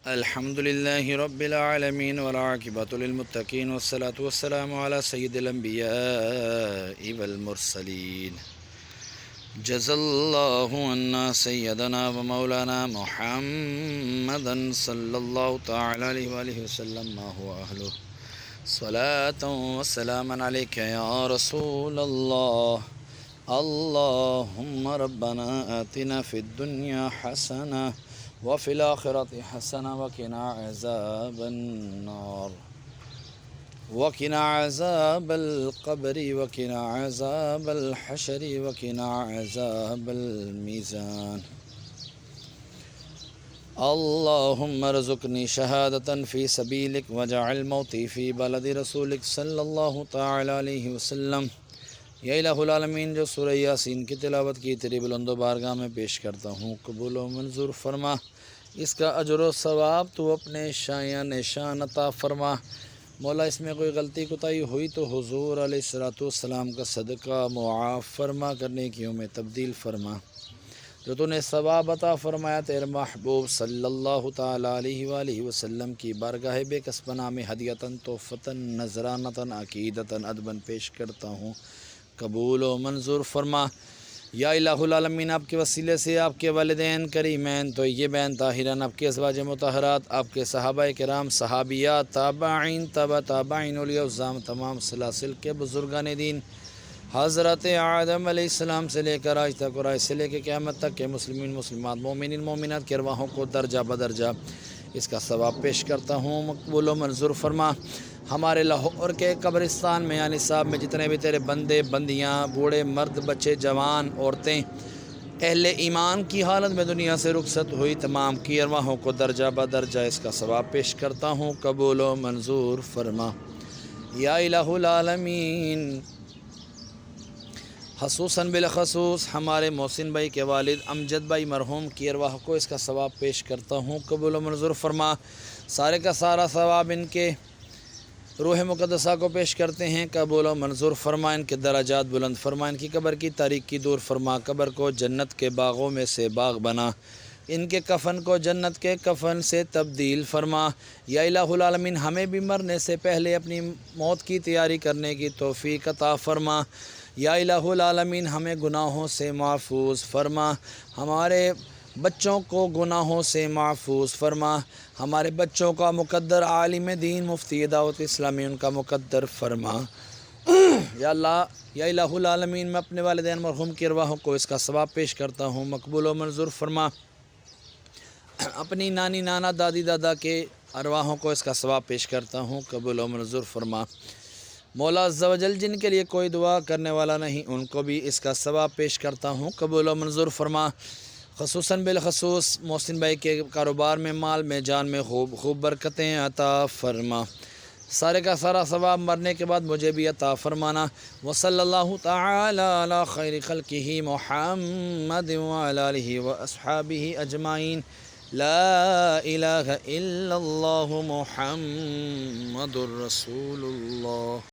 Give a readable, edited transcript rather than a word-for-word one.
الحمد لله رب العالمين والعاقبة للمتقين والصلاة والسلام على سيد الأنبياء والمرسلين جزا الله عنا سيدنا ومولانا محمدا صلى الله تعالى عليه وآله وسلم ما هو أهله صلاة وسلاما عليك يا رسول الله اللهم ربنا آتنا في الدنيا حسنة وفي الآخرة حسنة وقنا عذاب النار وقنا عذاب القبر وقنا عذاب الحشر وقنا عذاب الميزان اللهم ارزقني شهادة في سبيلك واجعل موتي في بلد رسولك صلی اللہ تعالی علیہ وسلم۔ یا الہ العالمین، جو سورہ یاسین کی تلاوت کی تیری بلند و بارگاہ میں پیش کرتا ہوں، قبول و منظور فرما۔ اس کا اجر و ثواب تو اپنے شایان نشان عطا فرما۔ مولا، اس میں کوئی غلطی کوتاہی ہوئی تو حضور علیہ السلام کا صدقہ معاف فرما، کرنے کیوں میں تبدیل فرما۔ جو تو نے ثواب عطا فرمایا تیرے محبوب صلی اللہ تعالیٰ علیہ وآلہ وسلم کی بارگاہ بے کس پناہ میں ہدیتاً تحفتاً نذرانتاً عقیدتاً ادباً پیش کرتا ہوں، قبول و منظور فرما۔ یا الہ العالمین، آپ کے وسیلے سے آپ کے والدین کریمین طیبین طاہرین، آپ کے ازواج مطہرات، آپ کے صحابہ کرام، صحابیات، تابعین، تبع تابعین، اولیاء الزام، تمام سلاسل کے بزرگان دین، حضرت آدم علیہ السلام سے لے کر آج تک اور آج سے لے کے قیامت تک کے مسلمین مسلمات مومنین مومنات کے ارواحوں کو درجہ بدرجہ اس کا ثواب پیش کرتا ہوں، مقبول و منظور فرما۔ ہمارے لاہور کے قبرستان میں یعنی صاحب میں جتنے بھی تیرے بندے بندیاں، بوڑھے مرد بچے جوان عورتیں اہل ایمان کی حالت میں دنیا سے رخصت ہوئی، تمام کی ارواحوں کو درجہ بدرجہ اس کا ثواب پیش کرتا ہوں، قبول و منظور فرما۔ یا الہ العالمین، خصوصاً بالخصوص ہمارے محسن بھائی کے والد امجد بھائی مرحوم کی ارواح کو اس کا ثواب پیش کرتا ہوں، قبول و منظور فرما۔ سارے کا سارا ثواب ان کے روح مقدسہ کو پیش کرتے ہیں، قبول و منظور فرما۔ ان کے درجات بلند فرما، ان کی قبر کی تاریکی دور فرما، قبر کو جنت کے باغوں میں سے باغ بنا، ان کے کفن کو جنت کے کفن سے تبدیل فرما۔ یا الہ العالمین، ہمیں بھی مرنے سے پہلے اپنی موت کی تیاری کرنے کی توفیق عطا فرما۔ یا الہ العالمین، ہمیں گناہوں سے محفوظ فرما، ہمارے بچوں کو گناہوں سے محفوظ فرما، ہمارے بچوں کا مقدر عالم دین مفتی دعوت اسلامی ان کا مقدر فرما۔ یا اللہ، یا الہ العالمین، میں اپنے والدین مرحوم کی ارواحوں کو اس کا ثواب پیش کرتا ہوں، مقبول و منظور فرما۔ اپنی نانی نانا دادی دادا کے ارواحوں کو اس کا ثواب پیش کرتا ہوں، قبول و منظور فرما۔ مولا عز و جل، جن کے لیے کوئی دعا کرنے والا نہیں ان کو بھی اس کا ثواب پیش کرتا ہوں، قبول و منظور فرما۔ خصوصاً بالخصوص محسن بھائی کے کاروبار میں، مال میں، جان میں خوب برکتیں عطا فرما۔ سارے کا سارا ثواب مرنے کے بعد مجھے بھی عطا فرمانا۔ وصلی اللہ تعالی علی خیر خلقہ محمد وعلی آلہ واصحابہ اجمعین۔ لا الہ الا اللہ محمد رسول اللہ۔